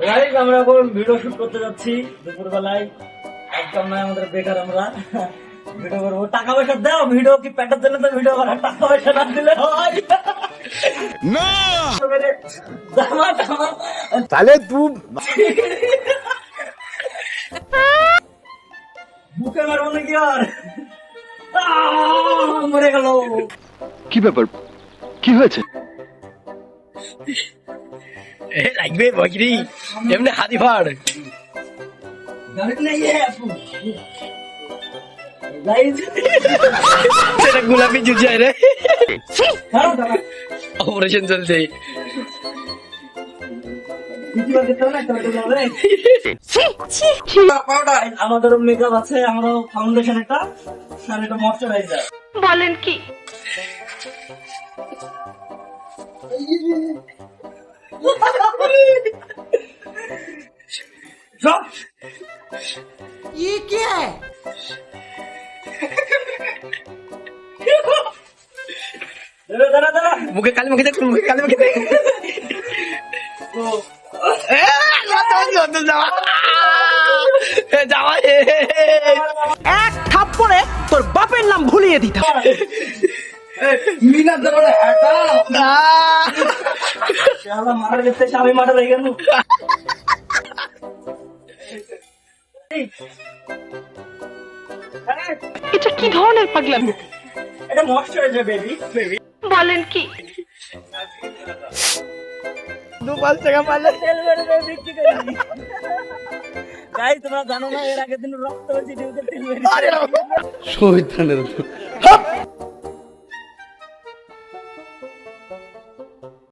Guys আমরা এখন video shoot করতে যাচ্ছি দুপুরবেলায়। একদম নয় আমাদের বেকার, আমরা ভিডিও করবো। টাকা পয়সা দাও, ভিডিও কি প্যাটার জন্য তো ভিডিও করার, টাকা পয়সা না দিলে হয় না দামা দামা তাহলে তুই বুকে মারবো নাকি আর? মরে গেল। কি ব্যাপার, কি হয়েছে? লাগবে বকরি এমনি হাতি ফাড় সেটা গোলাপি জুজায় রে, অপারেশন চলছে। আমাদের মেকআপ আছে, আমারও ফাউন্ডেশন একটা আর একটা ময়শ্চারাইজার। বলেন কি? ये क्या है? দাঁড়া দাঁড়া, মুখে কালি মুখে দেখ, মুখে কালি মুখে দেখ। এক থাপ্পড়ে তোর বাপের নাম ভুলিয়ে দিতাম। মারা গেছে, আমি মারা লেগে গেল। এটা কি ধরনের পাগলামি? এটা ময়শ্চারাইজার বেবি। বলেন কি? গাইস তোমরা জানো না, এর আগের দিন রক্ত হয়েছে, তেল বেরিয়েছে। শহীদ